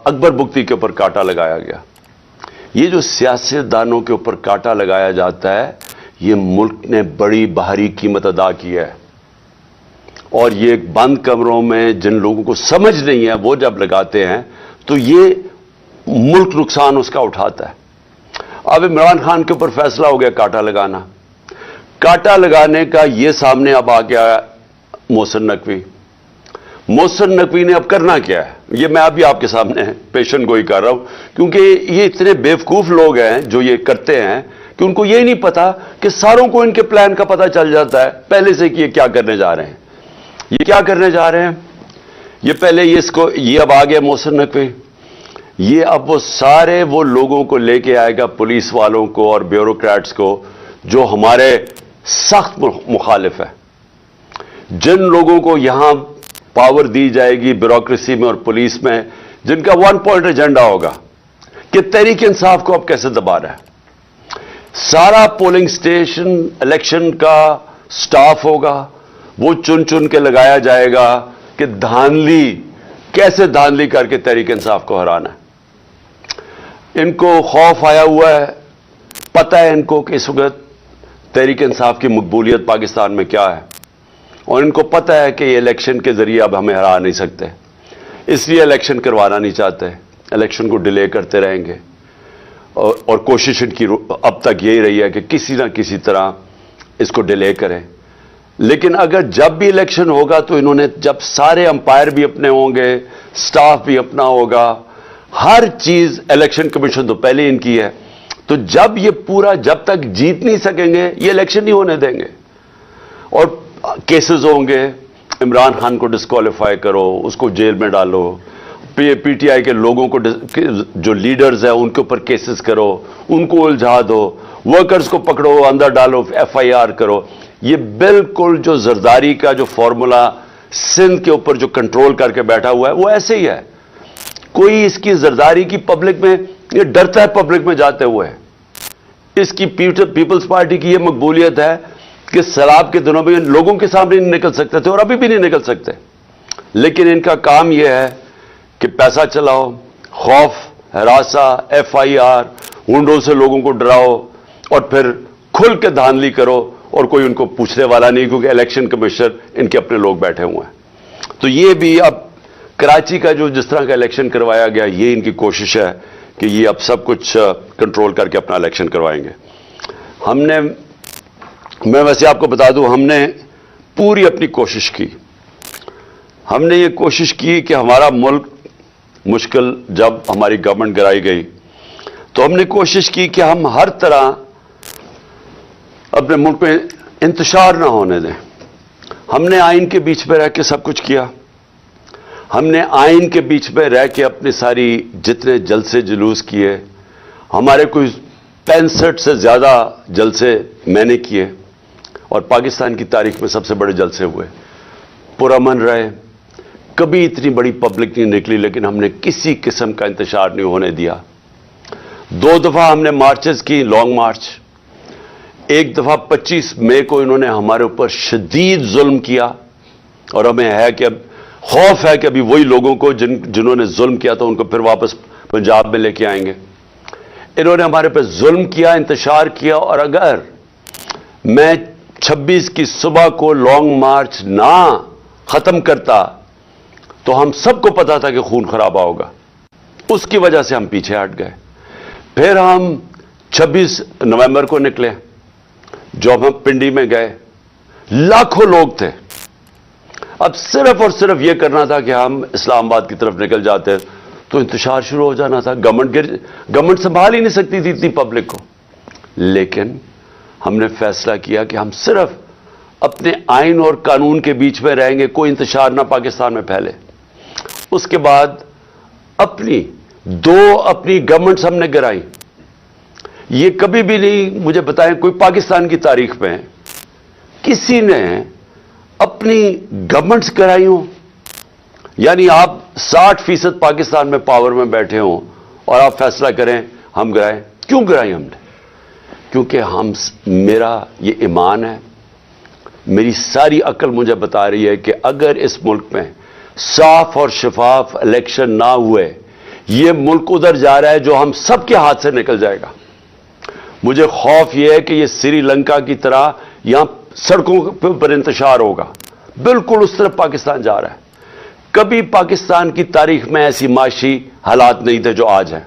اکبر بگٹی کے اوپر کانٹا لگایا گیا. یہ جو سیاستدانوں کے اوپر کانٹا لگایا جاتا ہے یہ ملک نے بڑی بھاری قیمت ادا کی ہے, اور یہ بند کمروں میں جن لوگوں کو سمجھ نہیں ہے وہ جب لگاتے ہیں تو یہ ملک نقصان اس کا اٹھاتا ہے. اب عمران خان کے اوپر فیصلہ ہو گیا کانٹا لگانا. کانٹا لگانے کا یہ سامنے اب آ گیا محسن نقوی. محسن نقوی نے اب کرنا کیا ہے, یہ میں ابھی آپ کے سامنے پیشن گوئی کر رہا ہوں, کیونکہ یہ اتنے بیوقوف لوگ ہیں جو یہ کرتے ہیں کہ ان کو یہ نہیں پتا کہ ساروں کو ان کے پلان کا پتہ چل جاتا ہے پہلے سے کہ یہ کیا کرنے جا رہے ہیں. یہ کیا کرنے جا رہے ہیں, یہ پہلے یہ اب آ گیا محسن نقوی. یہ اب وہ سارے وہ لوگوں کو لے کے آئے گا, پولیس والوں کو اور بیوروکریٹس کو جو ہمارے سخت مخالف ہے. جن لوگوں کو یہاں پاور دی جائے گی بیوروکریسی میں اور پولیس میں, جن کا 1 پوائنٹ ایجنڈا ہوگا کہ تحریک انصاف کو اب کیسے دبا رہا ہے. سارا پولنگ سٹیشن الیکشن کا سٹاف ہوگا, وہ چن چن کے لگایا جائے گا کہ کیسے دھاندلی کر کے تحریک انصاف کو ہرانا ہے. ان کو خوف آیا ہوا ہے, پتہ ہے ان کو کہ اس وقت تحریک انصاف کی مقبولیت پاکستان میں کیا ہے, اور ان کو پتہ ہے کہ یہ الیکشن کے ذریعے اب ہمیں ہرا نہیں سکتے, اس لیے الیکشن کروانا نہیں چاہتے. الیکشن کو ڈیلے کرتے رہیں گے, اور کوشش ان کی اب تک یہی رہی ہے کہ کسی نہ کسی طرح اس کو ڈیلے کریں. لیکن اگر جب بھی الیکشن ہوگا تو انہوں نے جب سارے امپائر بھی اپنے ہوں گے, سٹاف بھی اپنا ہوگا, ہر چیز, الیکشن کمیشن تو پہلے ان کی ہے, تو جب یہ پورا جب تک جیت نہیں سکیں گے یہ الیکشن نہیں ہونے دیں گے. اور کیسز ہوں گے, عمران خان کو ڈسکوالیفائی کرو, اس کو جیل میں ڈالو, پی ٹی آئی کے لوگوں کو جو لیڈرز ہیں ان کے اوپر کیسز کرو, ان کو الجھا دو, ورکرز کو پکڑو اندر ڈالو, FIR کرو. یہ بالکل جو زرداری کا جو فارمولا سندھ کے اوپر جو کنٹرول کر کے بیٹھا ہوا ہے وہ ایسے ہی ہے. کوئی اس کی زرداری کی پبلک میں, یہ ڈرتا ہے پبلک میں جاتے ہوئے. اس کی پیپلز پارٹی کی یہ مقبولیت ہے کہ سیلاب کے دنوں میں لوگوں کے سامنے نہیں نکل سکتے تھے اور ابھی بھی نہیں نکل سکتے, لیکن ان کا کام یہ ہے کہ پیسہ چلاؤ, خوف, ہراساں, FIR, ہنڈوں سے لوگوں کو ڈراؤ, اور پھر کھل کے دھاندلی کرو, اور کوئی ان کو پوچھنے والا نہیں کیونکہ الیکشن کمیشنر ان کے اپنے لوگ بیٹھے ہوئے ہیں. تو یہ بھی اب کراچی کا جو جس طرح کا الیکشن کروایا گیا یہ ان کی کوشش ہے کہ یہ اب سب کچھ کنٹرول کر کے اپنا الیکشن کروائیں گے. میں ویسے آپ کو بتا دوں, ہم نے پوری اپنی کوشش کی. ہم نے یہ کوشش کی کہ ہمارا ملک مشکل جب ہماری گورنمنٹ گرائی گئی تو ہم نے کوشش کی کہ ہم ہر طرح اپنے ملک میں انتشار نہ ہونے دیں. ہم نے آئین کے بیچ میں رہ کے سب کچھ کیا. ہم نے آئین کے بیچ میں رہ کے اپنی ساری جتنے جلسے جلوس کیے, ہمارے کوئی 65 سے زیادہ جلسے میں نے کیے, اور پاکستان کی تاریخ میں سب سے بڑے جلسے ہوئے, پرامن رہے, کبھی اتنی بڑی پبلک نہیں نکلی, لیکن ہم نے کسی قسم کا انتشار نہیں ہونے دیا. 2 دفعہ ہم نے مارچز کی, لانگ مارچ. ایک دفعہ 25 مئی کو انہوں نے ہمارے اوپر شدید ظلم کیا, اور ہمیں ہے کہ اب خوف ہے کہ ابھی وہی لوگوں کو جنہوں نے ظلم کیا تھا ان کو پھر واپس پنجاب میں لے کے آئیں گے. انہوں نے ہمارے پہ ظلم کیا, انتشار کیا, اور اگر میں 26 کی صبح کو لانگ مارچ نہ ختم کرتا تو ہم سب کو پتا تھا کہ خون خرابہ ہوگا. اس کی وجہ سے ہم پیچھے ہٹ گئے. پھر ہم 26 نومبر کو نکلے, جب ہم پنڈی میں گئے, لاکھوں لوگ تھے. اب صرف اور صرف یہ کرنا تھا کہ ہم اسلام آباد کی طرف نکل جاتے تو انتشار شروع ہو جانا تھا. گورنمنٹ سنبھال ہی نہیں سکتی تھی اتنی پبلک کو. لیکن ہم نے فیصلہ کیا کہ ہم صرف اپنے آئین اور قانون کے بیچ میں رہیں گے, کوئی انتشار نہ پاکستان میں پھیلے. اس کے بعد اپنی گورنمنٹس ہم نے گرائی. یہ کبھی بھی نہیں, مجھے بتائیں کوئی پاکستان کی تاریخ میں کسی نے اپنی گورنمنٹس کرائی ہوں, یعنی آپ 60% پاکستان میں پاور میں بیٹھے ہوں اور آپ فیصلہ کریں ہم گرائیں. کیوں گرائی ہم نے؟ کیونکہ میرا یہ ایمان ہے, میری ساری عقل مجھے بتا رہی ہے کہ اگر اس ملک میں صاف اور شفاف الیکشن نہ ہوئے, یہ ملک ادھر جا رہا ہے جو ہم سب کے ہاتھ سے نکل جائے گا. مجھے خوف یہ ہے کہ یہ سری لنکا کی طرح یہاں سڑکوں پر انتشار ہوگا. بالکل اس طرف پاکستان جا رہا ہے. کبھی پاکستان کی تاریخ میں ایسی معاشی حالات نہیں تھے جو آج ہیں.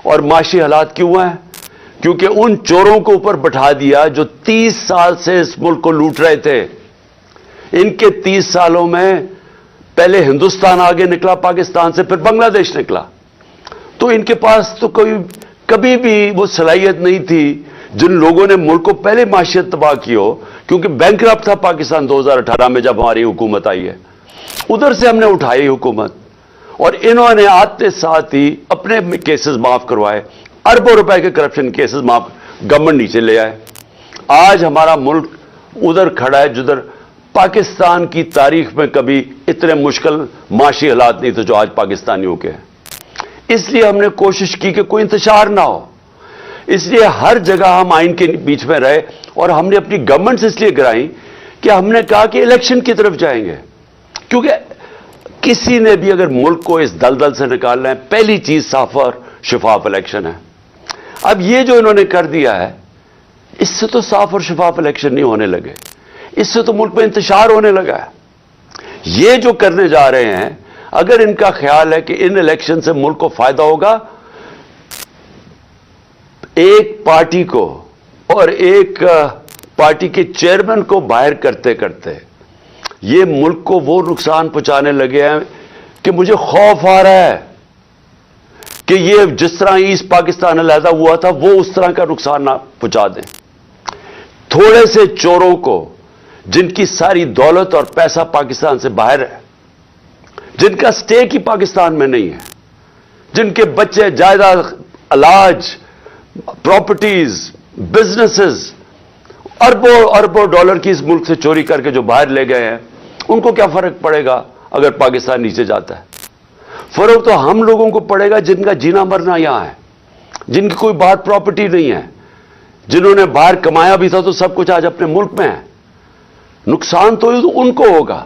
اور معاشی حالات کیوں ہیں؟ کیونکہ ان چوروں کو اوپر بٹھا دیا جو 30 سال سے اس ملک کو لوٹ رہے تھے. ان کے 30 سالوں میں پہلے ہندوستان آگے نکلا پاکستان سے، پھر بنگلہ دیش نکلا. تو ان کے پاس تو کبھی بھی وہ صلاحیت نہیں تھی جن لوگوں نے ملک کو پہلے معیشت تباہ کی ہو. کیونکہ بینکرپٹ تھا پاکستان 2018 میں جب ہماری حکومت آئی ہے. ادھر سے ہم نے اٹھائی حکومت، اور انہوں نے آتے ساتھ ہی اپنے کیسز معاف کروائے. اربوں روپے کے کرپشن کیسز معاف گورنمنٹ نیچے لے آئے. آج ہمارا ملک ادھر کھڑا ہے جدھر پاکستان کی تاریخ میں کبھی اتنے مشکل معاشی حالات نہیں تھے جو آج پاکستانیوں کے ہیں. اس لیے ہم نے کوشش کی کہ کوئی انتشار نہ ہو. اس لیے ہر جگہ ہم آئین کے بیچ میں رہے، اور ہم نے اپنی گورنمنٹ سے اس لیے گرائیں کہ ہم نے کہا کہ الیکشن کی طرف جائیں گے. کیونکہ کسی نے بھی اگر ملک کو اس دلدل سے نکالنا ہے، پہلی چیز صاف اور شفاف الیکشن ہے. اب یہ جو انہوں نے کر دیا ہے، اس سے تو صاف اور شفاف الیکشن نہیں ہونے لگے، اس سے تو ملک میں انتشار ہونے لگا ہے. یہ جو کرنے جا رہے ہیں، اگر ان کا خیال ہے کہ ان الیکشن سے ملک کو فائدہ ہوگا، ایک پارٹی کو اور ایک پارٹی کے چیئرمین کو باہر کرتے کرتے یہ ملک کو وہ نقصان پہنچانے لگے ہیں کہ مجھے خوف آ رہا ہے کہ یہ جس طرح ایسٹ پاکستان علیحدہ ہوا تھا وہ اس طرح کا نقصان نہ پہنچا دیں. تھوڑے سے چوروں کو جن کی ساری دولت اور پیسہ پاکستان سے باہر ہے، جن کا سٹیک ہی پاکستان میں نہیں ہے، جن کے بچے جائیداد، علاج، پراپرٹیز، بزنسز اربوں اربوں ڈالر کی اس ملک سے چوری کر کے جو باہر لے گئے ہیں، ان کو کیا فرق پڑے گا اگر پاکستان نیچے جاتا ہے؟ فرق تو ہم لوگوں کو پڑے گا جن کا جینا مرنا یہاں ہے، جن کی کوئی باہر پراپرٹی نہیں ہے، جنہوں نے باہر کمایا بھی تھا تو سب کچھ آج اپنے ملک میں ہے. نقصان تو ان کو ہوگا،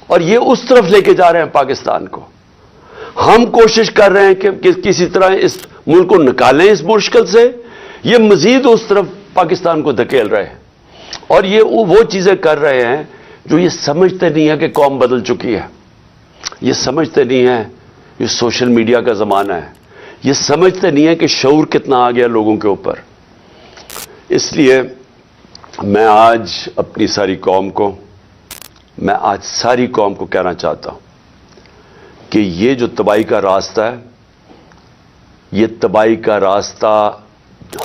اور یہ اس طرف لے کے جا رہے ہیں پاکستان کو. ہم کوشش کر رہے ہیں کہ کسی طرح اس ملک کو نکالیں اس مشکل سے، یہ مزید اس طرف پاکستان کو دھکیل رہے ہیں. اور یہ وہ چیزیں کر رہے ہیں جو یہ سمجھتے نہیں ہے کہ قوم بدل چکی ہے. یہ سمجھتے نہیں ہیں یہ سوشل میڈیا کا زمانہ ہے. یہ سمجھتے نہیں ہے کہ شعور کتنا آ گیا لوگوں کے اوپر. اس لیے میں آج اپنی ساری قوم کو کہنا چاہتا ہوں کہ یہ جو تباہی کا راستہ ہے، یہ تباہی کا راستہ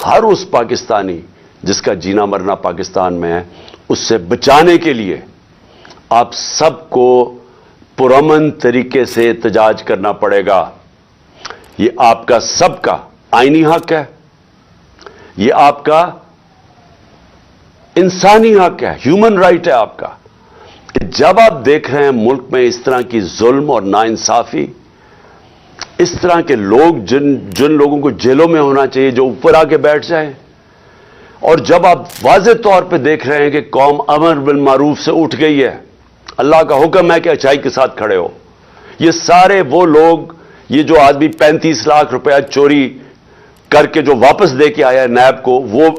ہر اس پاکستانی جس کا جینا مرنا پاکستان میں ہے، اس سے بچانے کے لیے آپ سب کو پرامن طریقے سے احتجاج کرنا پڑے گا. یہ آپ کا سب کا آئینی حق ہے، یہ آپ کا انسانی حق ہے، ہیومن رائٹ ہے آپ کا. جب آپ دیکھ رہے ہیں ملک میں اس طرح کی ظلم اور ناانصافی، اس طرح کے لوگ جن لوگوں کو جیلوں میں ہونا چاہیے جو اوپر آ کے بیٹھ جائیں، اور جب آپ واضح طور پہ دیکھ رہے ہیں کہ قوم امر بالمعروف سے اٹھ گئی ہے، اللہ کا حکم ہے کہ اچھائی کے ساتھ کھڑے ہو. یہ سارے وہ لوگ، یہ جو آدمی 35 لاکھ روپیہ چوری کر کے جو واپس دے کے آیا ہے نیب کو، وہ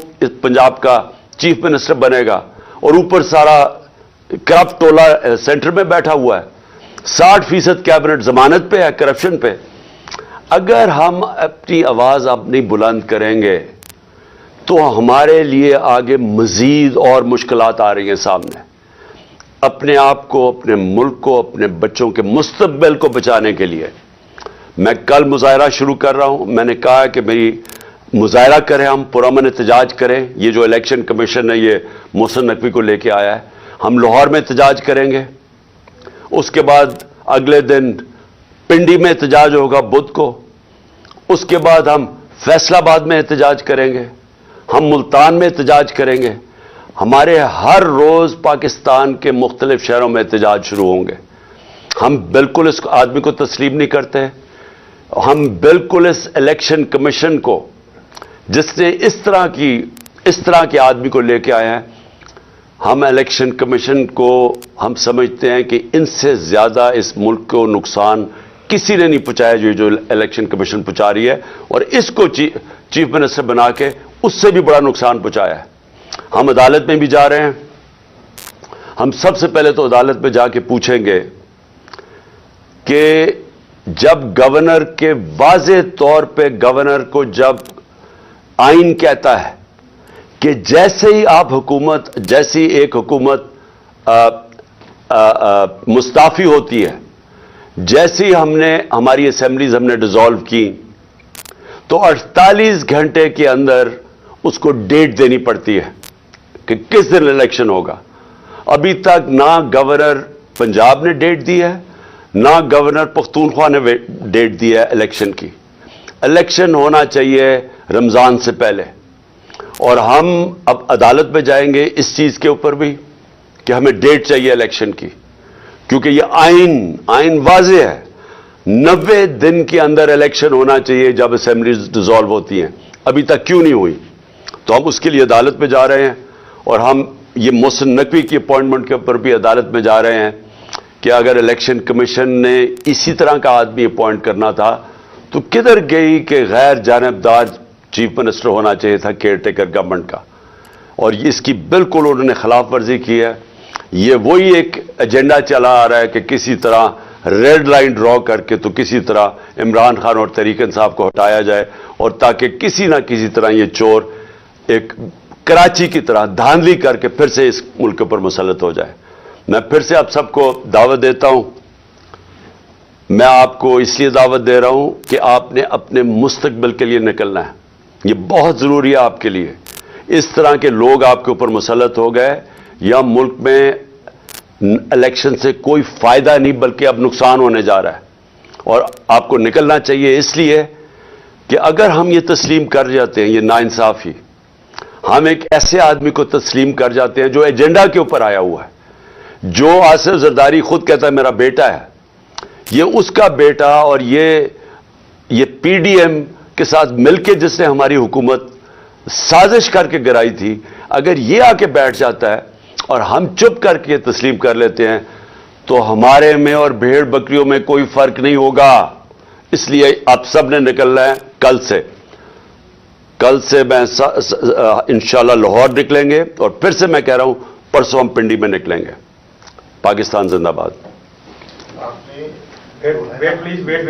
پنجاب کا چیف منسٹر بنے گا، اور اوپر سارا کرپٹ ٹولہ سینٹر میں بیٹھا ہوا ہے. 60% کیبنٹ ضمانت پہ ہے کرپشن پہ. اگر ہم اپنی آواز اب نہیں بلند کریں گے تو ہمارے لیے آگے مزید اور مشکلات آ رہی ہیں سامنے. اپنے آپ کو، اپنے ملک کو، اپنے بچوں کے مستقبل کو بچانے کے لیے میں کل مظاہرہ شروع کر رہا ہوں. میں نے کہا کہ میری مظاہرہ کریں، ہم پرامن احتجاج کریں. یہ جو الیکشن کمیشن ہے یہ محسن نقوی کو لے کے آیا ہے، ہم لاہور میں احتجاج کریں گے. اس کے بعد اگلے دن پنڈی میں احتجاج ہوگا بدھ کو. اس کے بعد ہم فیصلہ آباد میں احتجاج کریں گے، ہم ملتان میں احتجاج کریں گے. ہمارے ہر روز پاکستان کے مختلف شہروں میں احتجاج شروع ہوں گے. ہم بالکل اس آدمی کو تسلیم نہیں کرتے. ہم بالکل اس الیکشن کمیشن کو، جس نے اس طرح کے آدمی کو لے کے آئے ہیں، ہم الیکشن کمیشن کو ہم سمجھتے ہیں کہ ان سے زیادہ اس ملک کو نقصان کسی نے نہیں پہنچایا جو الیکشن کمیشن پہنچا رہی ہے, اور اس کو چیف منسٹر بنا کے اس سے بھی بڑا نقصان پہنچایا ہے. ہم عدالت میں بھی جا رہے ہیں. ہم سب سے پہلے تو عدالت میں جا کے پوچھیں گے کہ جب گورنر کے واضح طور پہ گورنر کو جب آئین کہتا ہے کہ جیسے ہی آپ حکومت, جیسی ایک حکومت مستعفی ہوتی ہے, جیسی ہماری اسمبلیز ہم نے ڈیزالو کی, تو 48 گھنٹے کے اندر اس کو ڈیٹ دینی پڑتی ہے کہ کس دن الیکشن ہوگا. ابھی تک نہ گورنر پنجاب نے ڈیٹ دی ہے, نہ گورنر پختونخوا نے ڈیٹ دی ہے الیکشن کی. الیکشن ہونا چاہیے رمضان سے پہلے, اور ہم اب عدالت میں جائیں گے اس چیز کے اوپر بھی کہ ہمیں ڈیٹ چاہیے الیکشن کی, کیونکہ یہ آئین واضح ہے. 90 دن کے اندر الیکشن ہونا چاہیے جب اسمبلیز ڈیزالو ہوتی ہیں. ابھی تک کیوں نہیں ہوئی؟ تو ہم اس کے لیے عدالت میں جا رہے ہیں, اور ہم یہ محسن نقوی کی اپوائنٹمنٹ کے اوپر بھی عدالت میں جا رہے ہیں کہ اگر الیکشن کمیشن نے اسی طرح کا آدمی اپوائنٹ کرنا تھا تو کدھر گئی کہ غیر جانبدار چیف منسٹر ہونا چاہیے تھا کیئر ٹیکر گورنمنٹ کا, اور اس کی بالکل انہوں نے خلاف ورزی کی ہے. یہ وہی ایک ایجنڈا چلا آ رہا ہے کہ کسی طرح ریڈ لائن ڈرا کر کے تو کسی طرح عمران خان اور تحریک انصاف کو ہٹایا جائے, اور تاکہ کسی نہ کسی طرح یہ چور ایک کراچی کی طرح دھاندلی کر کے پھر سے اس ملک پر مسلط ہو جائے. میں پھر سے آپ سب کو دعوت دیتا ہوں. میں آپ کو اس لیے دعوت دے رہا ہوں کہ آپ نے اپنے مستقبل کے لیے نکلنا ہے. یہ بہت ضروری ہے آپ کے لیے. اس طرح کے لوگ آپ کے اوپر مسلط ہو گئے, یا ملک میں الیکشن سے کوئی فائدہ نہیں بلکہ اب نقصان ہونے جا رہا ہے. اور آپ کو نکلنا چاہیے اس لیے کہ اگر ہم یہ تسلیم کر جاتے ہیں, یہ ناانصافی, ہم ایک ایسے آدمی کو تسلیم کر جاتے ہیں جو ایجنڈا کے اوپر آیا ہوا ہے, جو آصف زرداری خود کہتا ہے میرا بیٹا ہے, یہ اس کا بیٹا, اور یہ پی ڈی ایم کے ساتھ مل کے جس نے ہماری حکومت سازش کر کے گرائی تھی, اگر یہ آ کے بیٹھ جاتا ہے اور ہم چپ کر کے تسلیم کر لیتے ہیں تو ہمارے میں اور بھیڑ بکریوں میں کوئی فرق نہیں ہوگا. اس لیے آپ سب نے نکلنا ہے کل سے میں انشاءاللہ لاہور نکلیں گے, اور پھر سے میں کہہ رہا ہوں پرسوں ہم پنڈی میں نکلیں گے. پاکستان زندہ باد. Wait please wait